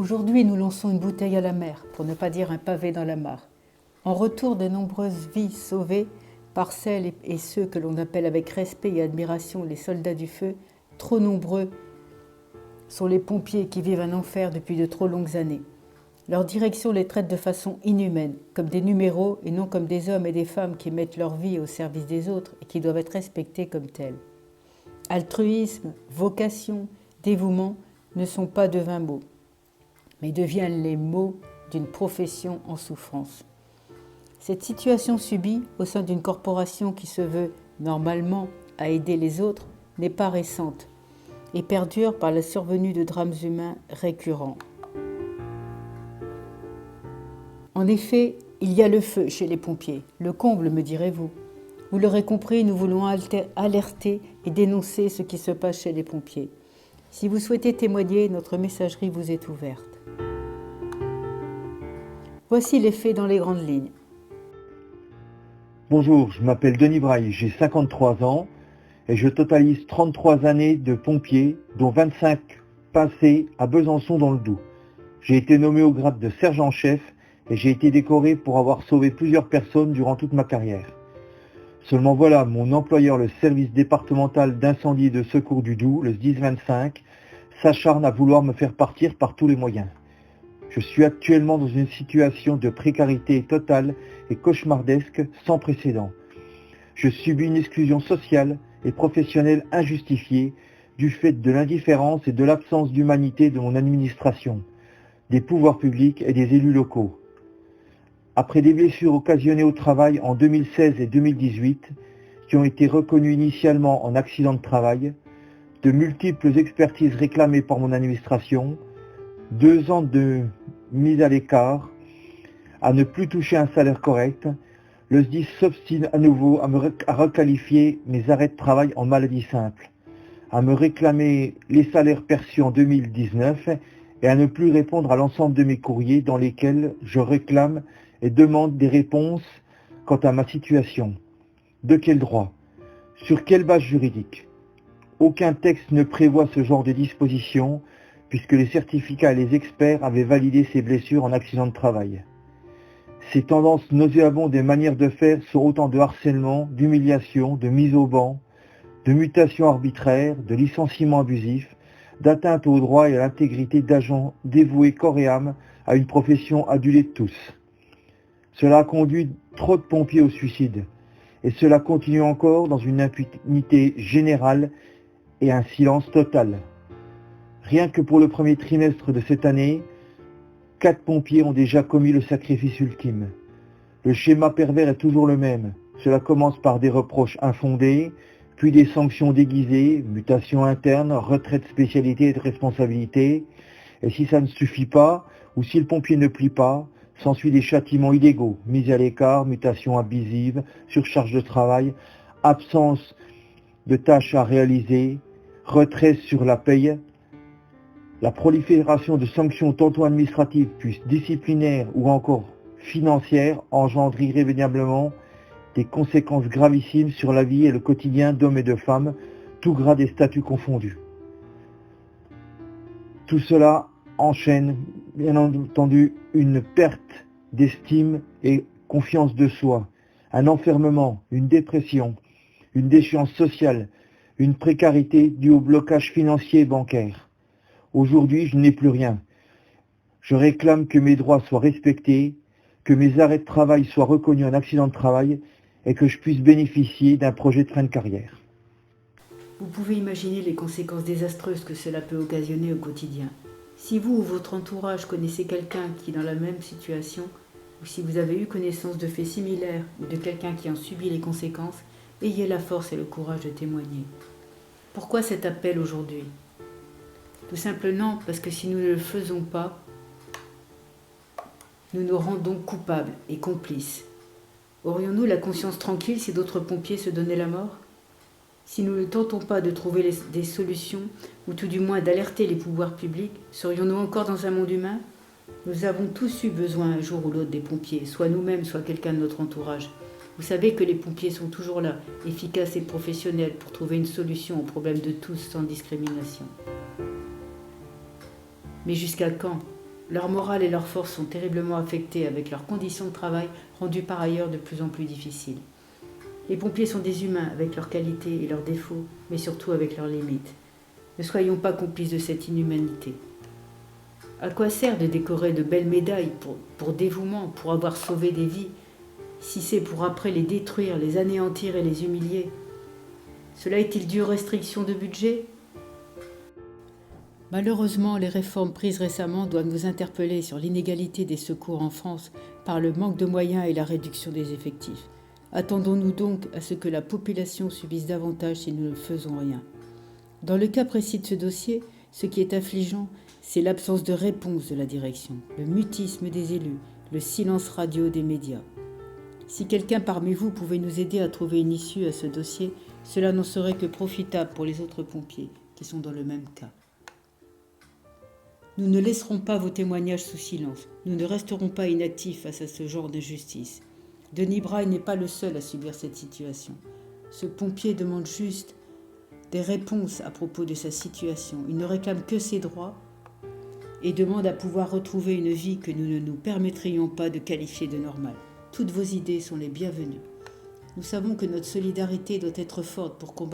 Aujourd'hui, nous lançons une bouteille à la mer, pour ne pas dire un pavé dans la mare. En retour de nombreuses vies sauvées par celles et ceux que l'on appelle avec respect et admiration les soldats du feu, trop nombreux sont les pompiers qui vivent un enfer depuis de trop longues années. Leur direction les traite de façon inhumaine, comme des numéros et non comme des hommes et des femmes qui mettent leur vie au service des autres et qui doivent être respectés comme tels. Altruisme, vocation, dévouement ne sont pas de vains mots, mais deviennent les mots d'une profession en souffrance. Cette situation subie au sein d'une corporation qui se veut normalement à aider les autres n'est pas récente et perdure par la survenue de drames humains récurrents. En effet, il y a le feu chez les pompiers, le comble me direz-vous. Vous l'aurez compris, nous voulons alerter et dénoncer ce qui se passe chez les pompiers. Si vous souhaitez témoigner, notre messagerie vous est ouverte. Voici les faits dans les grandes lignes. Bonjour, je m'appelle Denis Braille, j'ai 53 ans et je totalise 33 années de pompier, dont 25 passées à Besançon dans le Doubs. J'ai été nommé au grade de sergent-chef et j'ai été décoré pour avoir sauvé plusieurs personnes durant toute ma carrière. Seulement voilà, mon employeur, le service départemental d'incendie et de secours du Doubs, le SDIS 25, s'acharne à vouloir me faire partir par tous les moyens. Je suis actuellement dans une situation de précarité totale et cauchemardesque sans précédent. Je subis une exclusion sociale et professionnelle injustifiée du fait de l'indifférence et de l'absence d'humanité de mon administration, des pouvoirs publics et des élus locaux. Après des blessures occasionnées au travail en 2016 et 2018, qui ont été reconnues initialement en accident de travail, de multiples expertises réclamées par mon administration, 2 ans de mise à l'écart, à ne plus toucher un salaire correct, le SDIS s'obstine à nouveau à requalifier mes arrêts de travail en maladie simple, à me réclamer les salaires perçus en 2019 et à ne plus répondre à l'ensemble de mes courriers dans lesquels je réclame et demande des réponses quant à ma situation. De quel droit? Sur quelle base juridique? Aucun texte ne prévoit ce genre de disposition puisque les certificats et les experts avaient validé ces blessures en accident de travail. Ces tendances nauséabondes et manières de faire sont autant de harcèlement, d'humiliation, de mise au banc, de mutation arbitraire, de licenciement abusif, d'atteinte aux droits et à l'intégrité d'agents dévoués corps et âme à une profession adulée de tous. Cela a conduit trop de pompiers au suicide, et cela continue encore dans une impunité générale et un silence total. Rien que pour le premier trimestre de cette année, 4 pompiers ont déjà commis le sacrifice ultime. Le schéma pervers est toujours le même. Cela commence par des reproches infondés, puis des sanctions déguisées, mutations internes, retrait de spécialité et de responsabilité. Et si ça ne suffit pas, ou si le pompier ne plie pas, s'ensuit des châtiments illégaux, mise à l'écart, mutation abusive, surcharge de travail, absence de tâches à réaliser, retrait sur la paye. La prolifération de sanctions tantôt administratives, puis disciplinaires ou encore financières engendre irrémédiablement des conséquences gravissimes sur la vie et le quotidien d'hommes et de femmes, tout grade et statuts confondus. Tout cela enchaîne, bien entendu, une perte d'estime et confiance de soi, un enfermement, une dépression, une déchéance sociale, une précarité due au blocage financier et bancaire. Aujourd'hui, je n'ai plus rien. Je réclame que mes droits soient respectés, que mes arrêts de travail soient reconnus en accident de travail et que je puisse bénéficier d'un projet de fin de carrière. Vous pouvez imaginer les conséquences désastreuses que cela peut occasionner au quotidien. Si vous ou votre entourage connaissez quelqu'un qui est dans la même situation, ou si vous avez eu connaissance de faits similaires ou de quelqu'un qui en subit les conséquences, ayez la force et le courage de témoigner. Pourquoi cet appel aujourd'hui? Tout simplement parce que si nous ne le faisons pas, nous nous rendons coupables et complices. Aurions-nous la conscience tranquille si d'autres pompiers se donnaient la mort? Si nous ne tentons pas de trouver des solutions, ou tout du moins d'alerter les pouvoirs publics, serions-nous encore dans un monde humain? Nous avons tous eu besoin un jour ou l'autre des pompiers, soit nous-mêmes, soit quelqu'un de notre entourage. Vous savez que les pompiers sont toujours là, efficaces et professionnels pour trouver une solution aux problèmes de tous sans discrimination. Mais jusqu'à quand? Leur morale et leur force sont terriblement affectées avec leurs conditions de travail rendues par ailleurs de plus en plus difficiles. Les pompiers sont des humains avec leurs qualités et leurs défauts, mais surtout avec leurs limites. Ne soyons pas complices de cette inhumanité. À quoi sert de décorer de belles médailles pour dévouement, pour avoir sauvé des vies, si c'est pour après les détruire, les anéantir et les humilier? Cela est-il dû aux restrictions de budget? Malheureusement, les réformes prises récemment doivent nous interpeller sur l'inégalité des secours en France par le manque de moyens et la réduction des effectifs. Attendons-nous donc à ce que la population subisse davantage si nous ne faisons rien. Dans le cas précis de ce dossier, ce qui est affligeant, c'est l'absence de réponse de la direction, le mutisme des élus, le silence radio des médias. Si quelqu'un parmi vous pouvait nous aider à trouver une issue à ce dossier, cela n'en serait que profitable pour les autres pompiers qui sont dans le même cas. Nous ne laisserons pas vos témoignages sous silence. Nous ne resterons pas inactifs face à ce genre d'injustice. Denis Braille n'est pas le seul à subir cette situation. Ce pompier demande juste des réponses à propos de sa situation. Il ne réclame que ses droits et demande à pouvoir retrouver une vie que nous ne nous permettrions pas de qualifier de normale. Toutes vos idées sont les bienvenues. Nous savons que notre solidarité doit être forte pour combattre